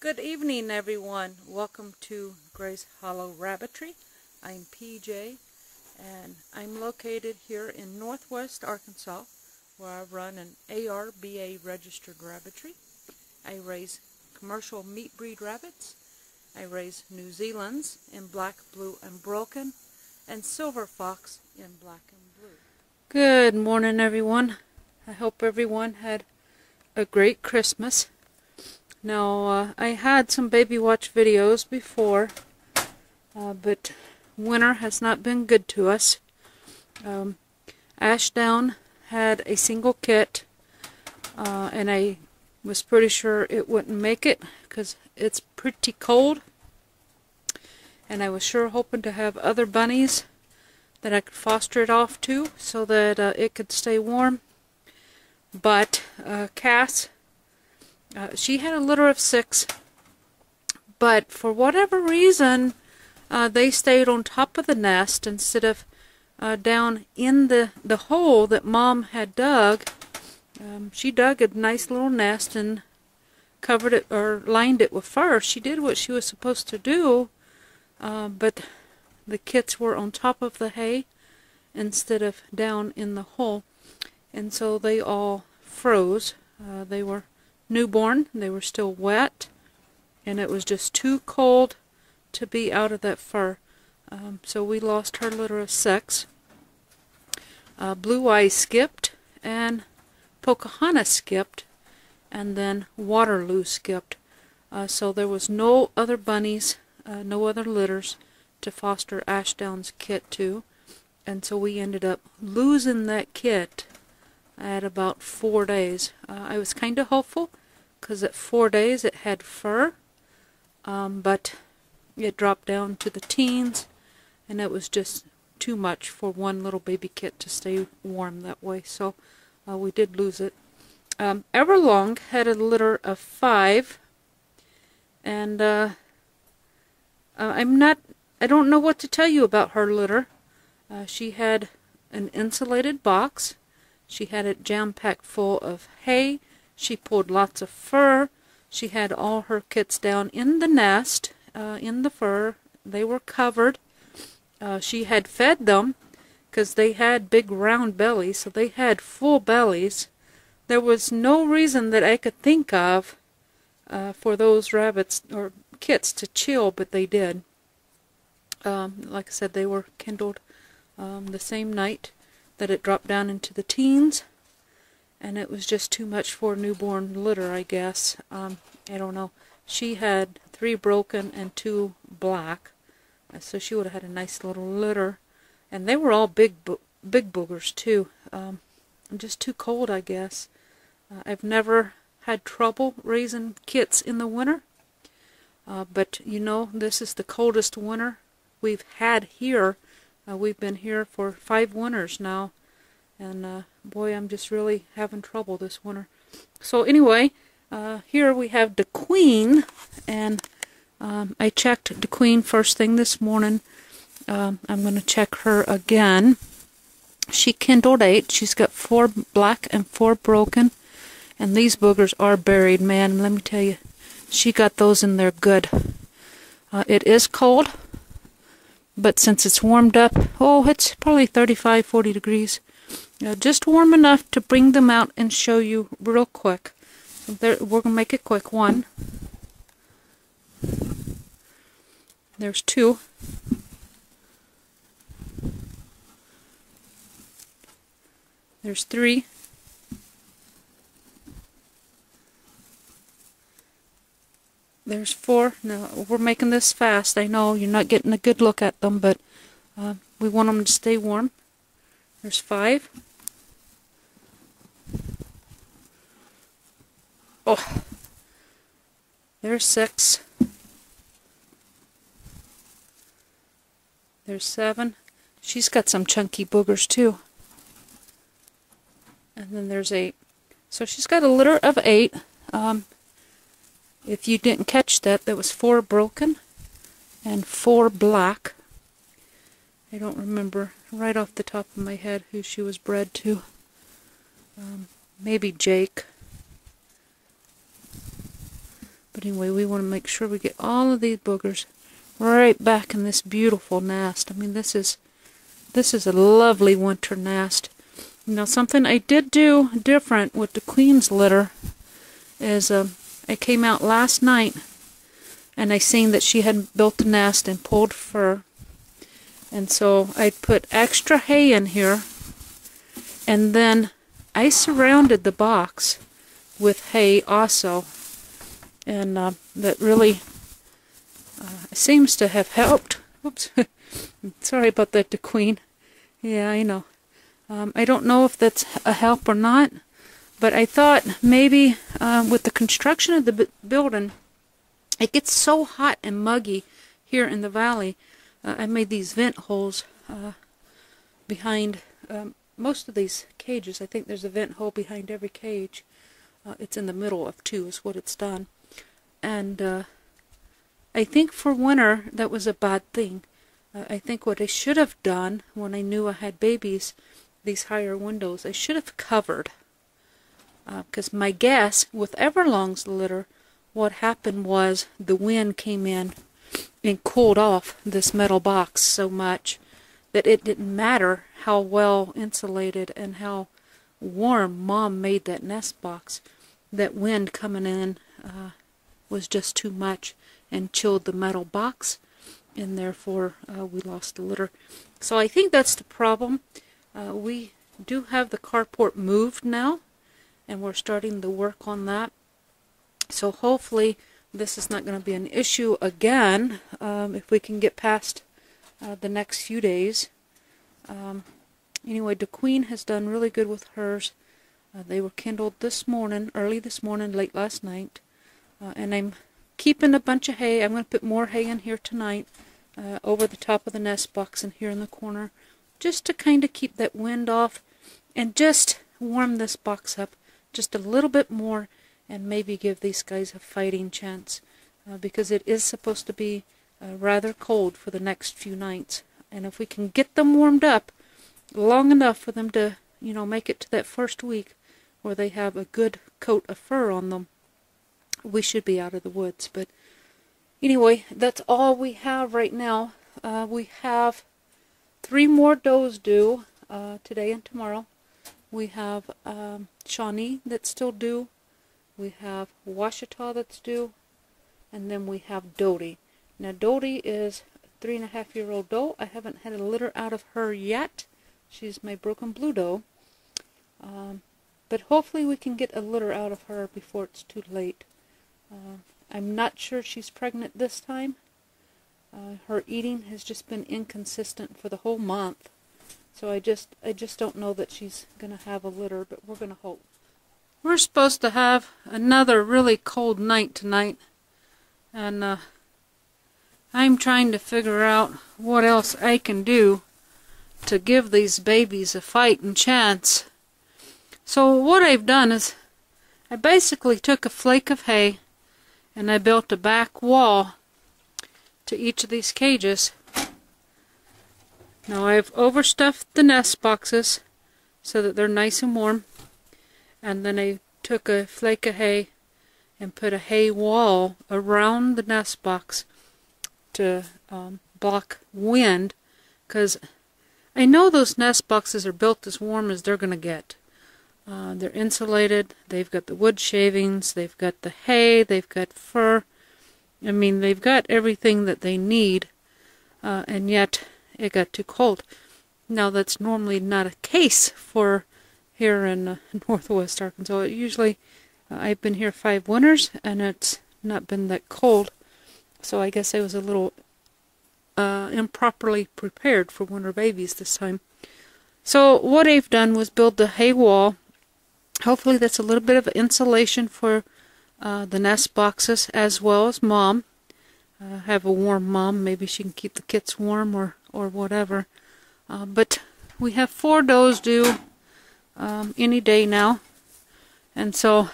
Good evening, everyone. Welcome to Grace Hollow Rabbitry. I'm PJ, and I'm located here in northwest Arkansas, where I run an ARBA registered rabbitry. I raise commercial meat breed rabbits. I raise New Zealand's in black, blue, and broken, and silver fox in black and blue. Good morning, everyone. I hope everyone had a great Christmas. Now, I had some baby watch videos before, but winter has not been good to us. Ashdown had a single kit, and I was pretty sure it wouldn't make it because it's pretty cold. And I was sure hoping to have other bunnies that I could foster it off to so that it could stay warm. But Cass, she had a litter of 6, but for whatever reason, they stayed on top of the nest instead of down in the hole that Mom had dug. She dug a nice little nest and covered it or lined it with fur. She did what she was supposed to do, but the kits were on top of the hay instead of down in the hole, and so they all froze. They were newborn, they were still wet, and it was just too cold to be out of that fur. So we lost her litter of 6. Blue Eyes skipped, and Pocahontas skipped, and then Waterloo skipped. So there was no other bunnies, no other litters to foster Ashdown's kit to, and so we ended up losing that kit at about 4 days. I was kind of hopeful because at 4 days it had fur, but it dropped down to the teens, and it was just too much for one little baby kit to stay warm that way, so we did lose it. Everlong had a litter of 5, and I don't know what to tell you about her litter. She had an insulated box. She had it jam-packed full of hay. She pulled lots of fur. She had all her kits down in the nest, in the fur. They were covered. She had fed them because they had big round bellies, so they had full bellies. There was no reason that I could think of for those rabbits or kits to chill, but they did. Like I said, they were kindled the same night that it dropped down into the teens, and it was just too much for a newborn litter, I guess. I don't know. She had 3 broken and 2 black, so she would have had a nice little litter, and they were all big boogers too. Just too cold, I guess. I've never had trouble raising kits in the winter, but you know, this is the coldest winter we've had here. We've been here for 5 winters now, and boy, I'm just really having trouble this winter. So anyway, here we have the Queen, and I checked the Queen first thing this morning. I'm going to check her again. She kindled 8. She's got 4 black and 4 broken, and these boogers are buried, man. Let me tell you, she got those in there good. It is cold, but since it's warmed up, oh, it's probably 35, 40 degrees. Just warm enough to bring them out and show you real quick. We're going to make it quick. 1. There's 2. There's 3. There's 4. Now, we're making this fast. I know you're not getting a good look at them, but we want them to stay warm. There's 5. Oh, there's 6. There's 7. She's got some chunky boogers too. And then there's 8. So she's got a litter of 8. If you didn't catch that, there was 4 broken and 4 black. I don't remember right off the top of my head who she was bred to. Maybe Jake. But anyway, we want to make sure we get all of these boogers right back in this beautiful nest. I mean, this is a lovely winter nest. Now, something I did do different with the queen's litter is I came out last night and I seen that she had built a nest and pulled fur. And so I put extra hay in here, and then I surrounded the box with hay also. And that really seems to have helped. Oops. Sorry about that, the queen. Yeah, I know. I don't know if that's a help or not, but I thought maybe with the construction of the building, it gets so hot and muggy here in the valley. I made these vent holes behind most of these cages. I think there's a vent hole behind every cage. It's in the middle of two is what it's done. And I think for winter that was a bad thing. I think what I should have done when I knew I had babies, these higher windows, I should have covered. Because my guess with Everlong's litter, what happened was the wind came in and cooled off this metal box so much that it didn't matter how well insulated and how warm Mom made that nest box. That wind coming in was just too much and chilled the metal box, and therefore we lost the litter. So I think that's the problem. We do have the carport moved now, and we're starting to work on that. So hopefully this is not going to be an issue again if we can get past the next few days. Anyway, the queen has done really good with hers. They were kindled this morning, early this morning, late last night. And I'm keeping a bunch of hay. I'm going to put more hay in here tonight over the top of the nest box and here in the corner, just to kind of keep that wind off and just warm this box up just a little bit more, and maybe give these guys a fighting chance, because it is supposed to be rather cold for the next few nights. And if we can get them warmed up long enough for them to, you know, make it to that first week where they have a good coat of fur on them, we should be out of the woods. But anyway, that's all we have right now. We have 3 more does due today and tomorrow. We have Shawnee that's still due. We have Washita that's due, and then we have Dodie. Now Dodie is a 3.5-year-old doe. I haven't had a litter out of her yet. She's my broken blue doe. But hopefully we can get a litter out of her before it's too late. I'm not sure she's pregnant this time. Her eating has just been inconsistent for the whole month. So I just don't know that she's going to have a litter, but we're going to hope. We're supposed to have another really cold night tonight, and I'm trying to figure out what else I can do to give these babies a fighting chance. So what I've done is I basically took a flake of hay and I built a back wall to each of these cages. Now I've overstuffed the nest boxes so that they're nice and warm. And then I took a flake of hay and put a hay wall around the nest box to block wind, because I know those nest boxes are built as warm as they're going to get. They're insulated, they've got the wood shavings, they've got the hay, they've got fur. I mean, they've got everything that they need, and yet it got too cold. Now that's normally not a case for here in northwest Arkansas. Usually I've been here 5 winters and it's not been that cold, so I guess I was a little improperly prepared for winter babies this time. So what I've done was build the hay wall. Hopefully that's a little bit of insulation for the nest boxes as well as Mom. Have a warm Mom, maybe she can keep the kits warm or whatever. But we have 4 does due any day now, and so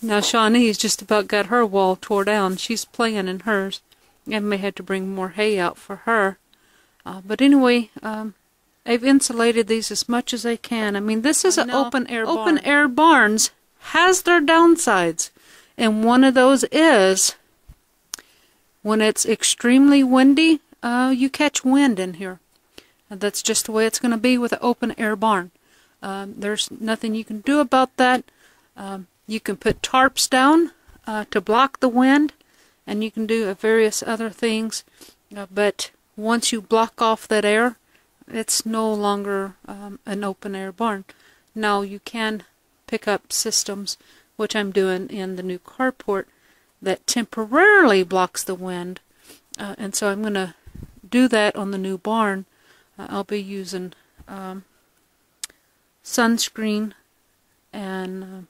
now Shawnee's just about got her wall tore down. She's playing in hers. I may have to bring more hay out for her, but anyway, I've insulated these as much as I can. I mean, this is an open air barn. Open air barns has their downsides, And one of those is when it's extremely windy, you catch wind in here. That's just the way it's going to be with an open air barn. There's nothing you can do about that. You can put tarps down to block the wind, and you can do various other things. But once you block off that air, it's no longer an open air barn. Now you can pick up systems, which I'm doing in the new carport, that temporarily blocks the wind. And so I'm going to do that on the new barn. I'll be using sunscreen and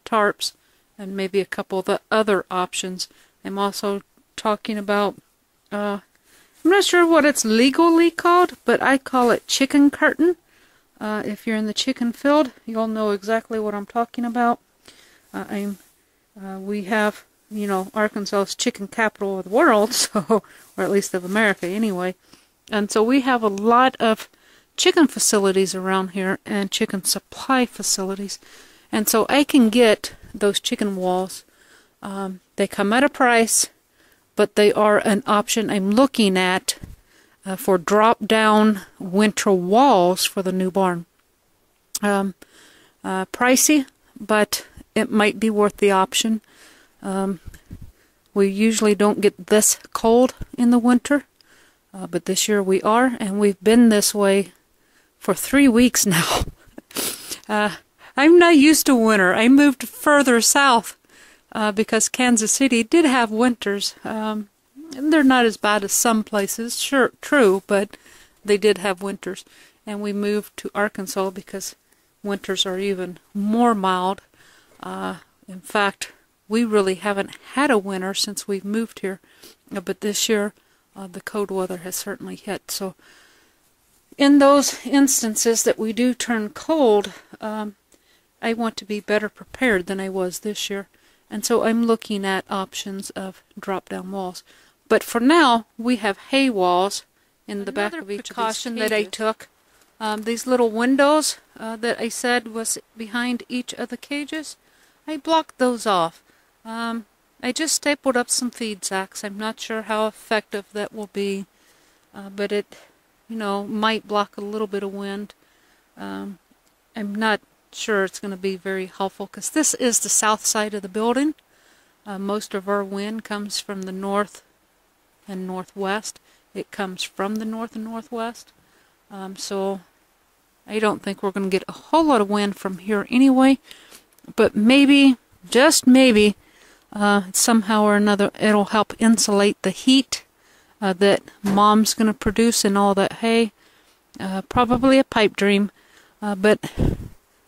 tarps and maybe a couple of the other options. I'm also talking about, I'm not sure what it's legally called, but I call it chicken curtain. If you're in the chicken field, you'll know exactly what I'm talking about. We have, you know, Arkansas is chicken capital of the world, so, or at least of America anyway. And so we have a lot of chicken facilities around here and chicken supply facilities. And so I can get those chicken walls. They come at a price, but they are an option I'm looking at for drop-down winter walls for the new barn. Pricey, but it might be worth the option. We usually don't get this cold in the winter. But this year we are, and we've been this way for 3 weeks now. I'm not used to winter. I moved further south because Kansas City did have winters. They're not as bad as some places, sure, true, but they did have winters. And we moved to Arkansas because winters are even more mild. In fact, we really haven't had a winter since we've moved here. But this year, the cold weather has certainly hit. So in those instances that we do turn cold, I want to be better prepared than I was this year. And so I'm looking at options of drop-down walls. But for now, we have hay walls in the back of each of these cages. That I took, these little windows that I said was behind each of the cages, I blocked those off. I just stapled up some feed sacks. I'm not sure how effective that will be, but it, you know, might block a little bit of wind. I'm not sure it's going to be very helpful because this is the south side of the building. Most of our wind comes from the north and northwest. It comes from the north and northwest. So I don't think we're going to get a whole lot of wind from here anyway, but maybe, just maybe, somehow or another it'll help insulate the heat that Mom's going to produce in all that hay. Probably a pipe dream, but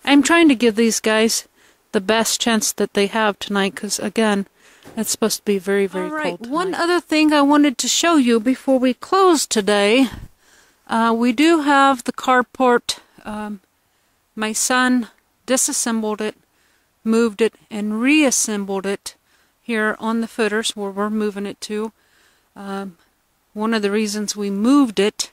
I'm trying to give these guys the best chance that they have tonight because, again, it's supposed to be very, very cold tonight. One other thing I wanted to show you before we close today, we do have the carport. My son disassembled it, moved it, and reassembled it here on the footers where we're moving it to. One of the reasons we moved it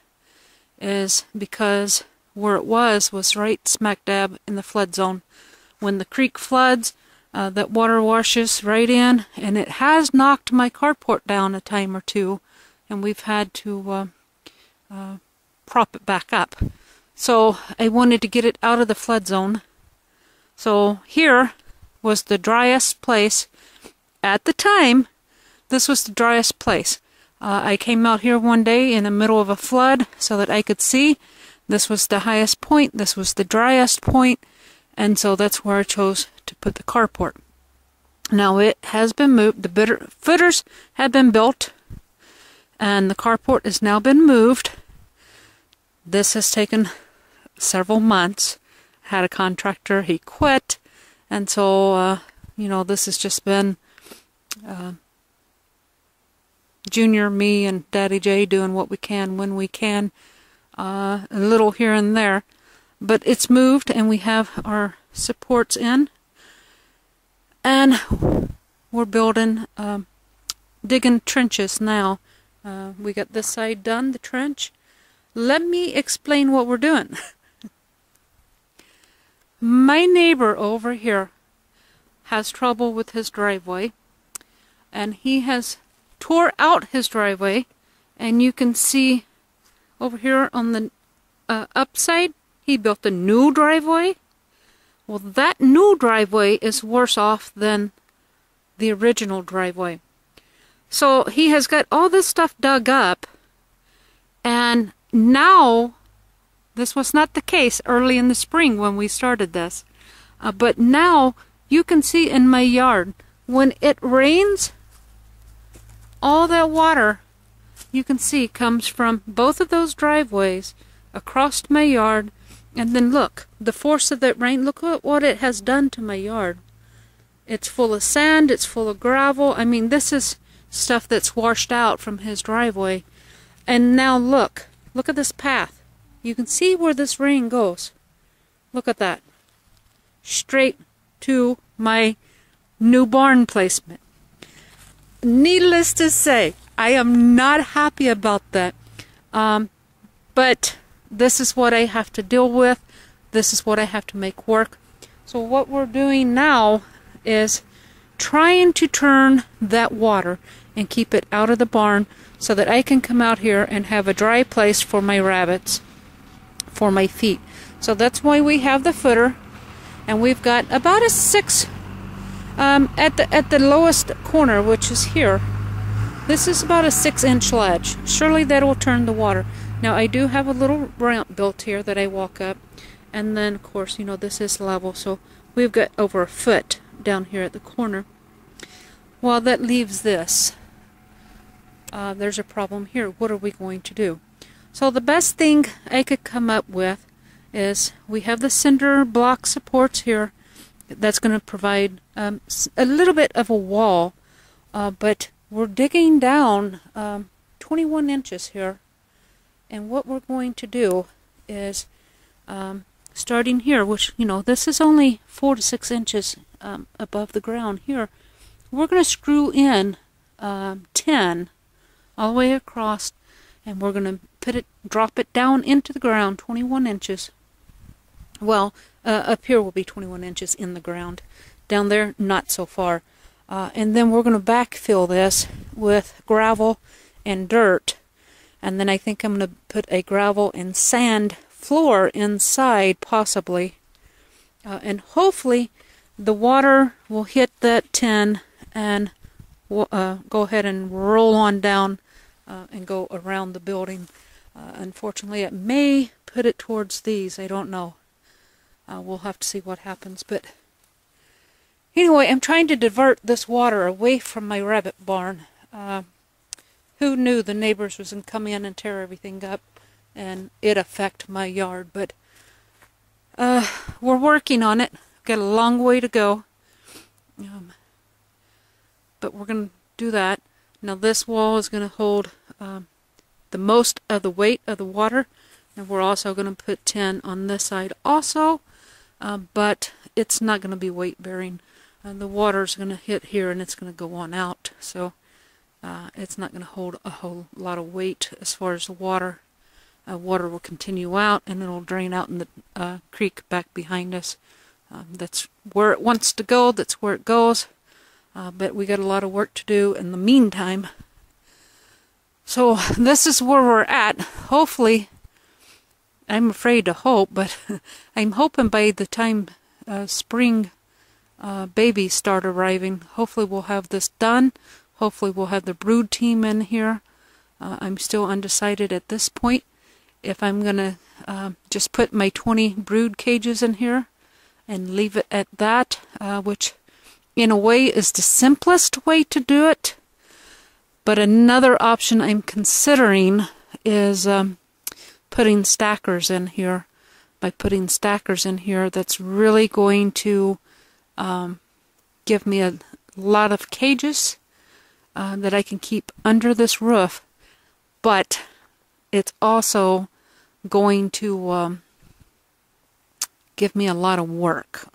is because where it was right smack dab in the flood zone. When the creek floods, that water washes right in, and it has knocked my carport down a time or two, and we've had to prop it back up. So I wanted to get it out of the flood zone. So here was the driest place. At the time, this was the driest place. I came out here one day in the middle of a flood so that I could see. This was the highest point. This was the driest point. And so that's where I chose to put the carport. Now it has been moved. The footers have been built. And the carport has now been moved. This has taken several months. I had a contractor. He quit. And so, you know, this has just been Junior, me, and Daddy J doing what we can when we can, a little here and there. But it's moved, and we have our supports in. And we're building, digging trenches now. We got this side done, the trench. Let me explain what we're doing. My neighbor over here has trouble with his driveway, and he has tore out his driveway, and you can see over here on the upside, he built a new driveway. Well, that new driveway is worse off than the original driveway. So he has got all this stuff dug up, and now, this was not the case early in the spring when we started this, but now you can see in my yard, when it rains, all that water you can see comes from both of those driveways across my yard. And then look, the force of that rain, look at what it has done to my yard. It's full of sand, it's full of gravel. I mean, this is stuff that's washed out from his driveway. And now look at this path. You can see where this rain goes. Look at that. Straight to my new barn placement. Needless to say, I am not happy about that. But this is what I have to deal with. This is what I have to make work. So what we're doing now is trying to turn that water and keep it out of the barn so that I can come out here and have a dry place for my rabbits, for my feet. So that's why we have the footer, and we've got about a 6 at the lowest corner, which is here. This is about a 6-inch ledge. Surely that will turn the water. Now I do have a little ramp built here that I walk up, and then of course, you know, this is level, so we've got over a foot down here at the corner. Well, that leaves this. There's a problem here. What are we going to do? So the best thing I could come up with is we have the cinder block supports here. That's going to provide a little bit of a wall, but we're digging down 21 inches here. And what we're going to do is, starting here, which, you know, this is only 4 to 6 inches above the ground here, we're going to screw in 10 all the way across, and we're going to drop it down into the ground 21 inches. Well, up here will be 21 inches in the ground. Down there, not so far. And then we're going to backfill this with gravel and dirt. And then I think I'm going to put a gravel and sand floor inside, possibly. And hopefully the water will hit that tin and we'll, go ahead and roll on down and go around the building. Unfortunately, it may put it towards these. I don't know. We'll have to see what happens. But anyway, I'm trying to divert this water away from my rabbit barn. Who knew the neighbors was going to come in and tear everything up and it affect my yard? But we're working on it. Got a long way to go. But we're going to do that. Now this wall is going to hold the most of the weight of the water. And we're also going to put tin on this side also. But it's not going to be weight bearing. The water is going to hit here and it's going to go on out. So it's not going to hold a whole lot of weight as far as the water. Water will continue out and it'll drain out in the creek back behind us. That's where it wants to go. That's where it goes. But we got a lot of work to do in the meantime. So this is where we're at. Hopefully, I'm afraid to hope, but I'm hoping by the time spring babies start arriving, hopefully we'll have this done. Hopefully we'll have the brood team in here. I'm still undecided at this point if I'm going to just put my 20 brood cages in here and leave it at that, which in a way is the simplest way to do it. But another option I'm considering is putting stackers in here. By putting stackers in here, that's really going to give me a lot of cages that I can keep under this roof, but it's also going to give me a lot of work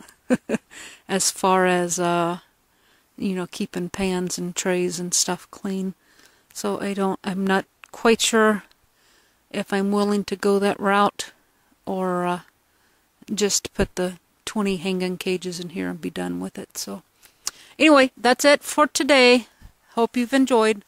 as far as you know, keeping pans and trays and stuff clean. So I'm not quite sure if I'm willing to go that route or just put the 20 hang-on cages in here and be done with it. So Anyway, that's it for today. Hope you've enjoyed.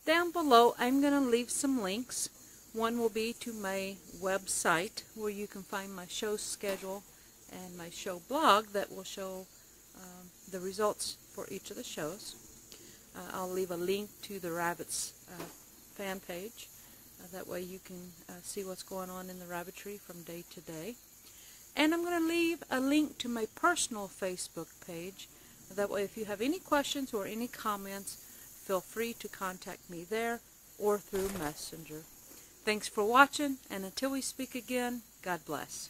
Down below, I'm going to leave some links. One will be to my website where you can find my show schedule and my show blog that will show the results for each of the shows. I'll leave a link to the Rabbits fan page. That way you can see what's going on in the Rabbitry from day to day. And I'm going to leave a link to my personal Facebook page. That way if you have any questions or any comments, feel free to contact me there or through Messenger. Thanks for watching, and until we speak again, God bless.